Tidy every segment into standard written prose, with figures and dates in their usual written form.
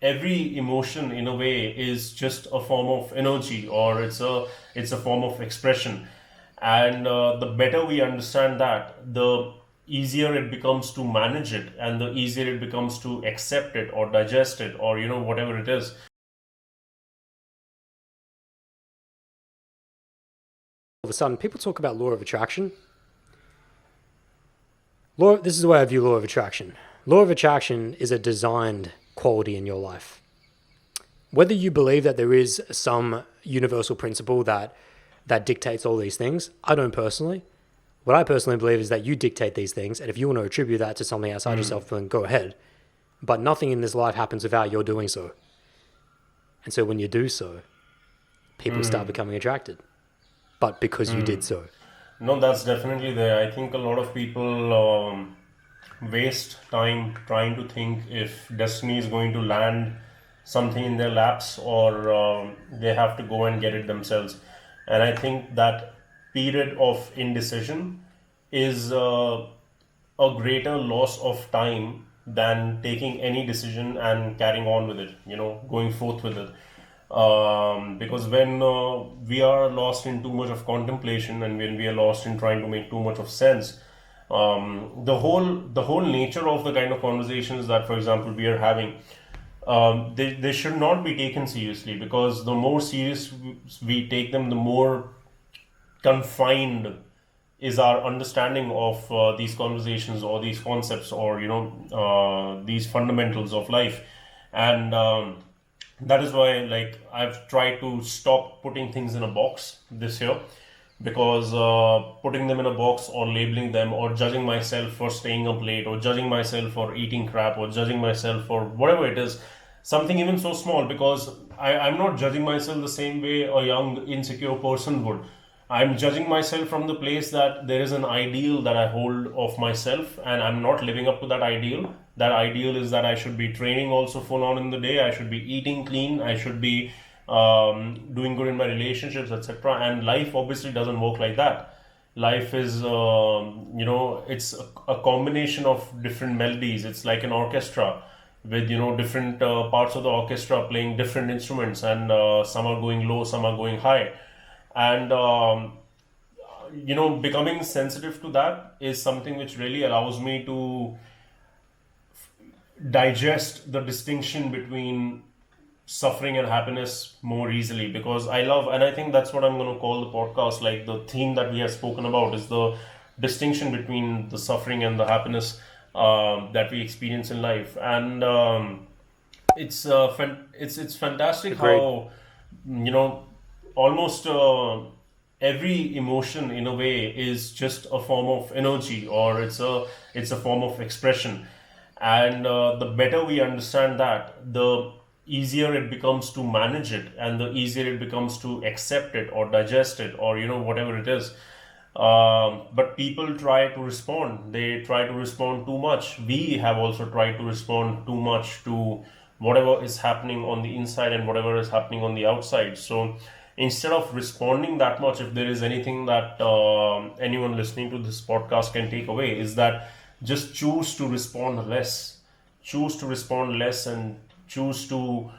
every emotion in a way is just a form of energy, or it's a form of expression. And the better we understand that, the easier it becomes to manage it, and the easier it becomes to accept it or digest it, or whatever it is. All of a sudden, people talk about law of attraction. This is the way I view law of attraction. Law of attraction is a designed quality in your life. Whether you believe that there is some universal principle that dictates all these things, I don't personally. What I personally believe is that you dictate these things, and if you want to attribute that to something outside yourself, then go ahead. But nothing in this life happens without your doing so. And so when you do so, people start becoming attracted. But because you did so. No, that's definitely there. I think a lot of people waste time trying to think if destiny is going to land something in their laps, or they have to go and get it themselves. And I think that period of indecision is a greater loss of time than taking any decision and carrying on with it, going forth with it. Because when we are lost in too much of contemplation, and when we are lost in trying to make too much of sense, the whole nature of the kind of conversations that, for example, we are having, they should not be taken seriously, because the more serious we take them, the more confined is our understanding of these conversations, or these concepts, or these fundamentals of life. And that is why, like, I've tried to stop putting things in a box this year, because putting them in a box, or labeling them, or judging myself for staying up late, or judging myself for eating crap, or judging myself for whatever it is, something even so small, because I'm not judging myself the same way a young insecure person would. I'm judging myself from the place that there is an ideal that I hold of myself, and I'm not living up to that ideal. That ideal is that I should be training also full on in the day, I should be eating clean, I should be doing good in my relationships, etc. And life obviously doesn't work like that. Life is, it's a combination of different melodies. It's like an orchestra with, different parts of the orchestra playing different instruments, and some are going low, some are going high. And becoming sensitive to that is something which really allows me to digest the distinction between suffering and happiness more easily, because I love, and I think that's what I'm going to call the podcast, like the theme that we have spoken about is the distinction between the suffering and the happiness that we experience in life. And it's fantastic Agreed. how, almost every emotion in a way is just a form of energy, or it's a form of expression. And the better we understand that, the easier it becomes to manage it, and the easier it becomes to accept it or digest it, or whatever it is. But people try to respond. They try to respond too much. We have also tried to respond too much to whatever is happening on the inside and whatever is happening on the outside. So instead of responding that much, if there is anything that anyone listening to this podcast can take away, is that just choose to respond less. Choose to respond less, and choose to,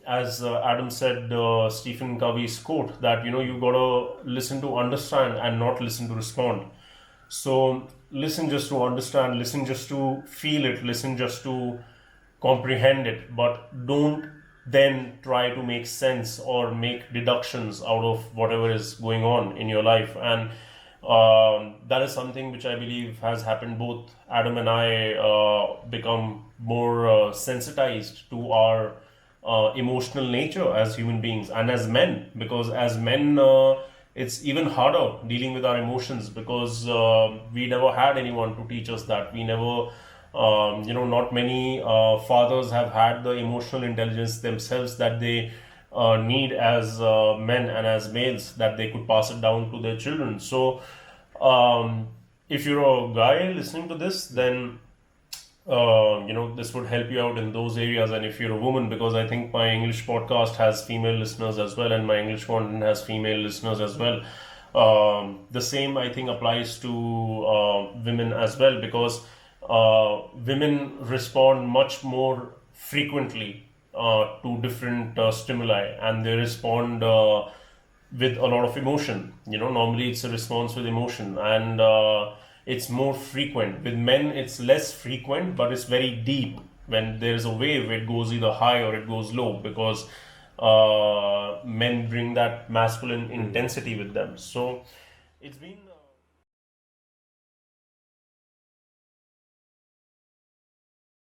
as Adam said, Stephen Covey's quote, that you gotta listen to understand and not listen to respond. So listen just to understand, listen just to feel it, listen just to comprehend it, but don't then try to make sense or make deductions out of whatever is going on in your life. And that is something which I believe has happened. Both Adam and I become more sensitized to our emotional nature as human beings and as men, because as men, it's even harder dealing with our emotions, because we never had anyone to teach us that. We never, not many fathers have had the emotional intelligence themselves that they need as men and as males, that they could pass it down to their children. So, if you're a guy listening to this, then this would help you out in those areas. And if you're a woman, because I think my English podcast has female listeners as well, and my English content has female listeners as well. The same, I think, applies to women as well, because women respond much more frequently to different stimuli, and they respond with a lot of emotion. Normally it's a response with emotion, and it's more frequent. With men, it's less frequent, but it's very deep. When there's a wave, it goes either high or it goes low, because men bring that masculine intensity with them. So it's been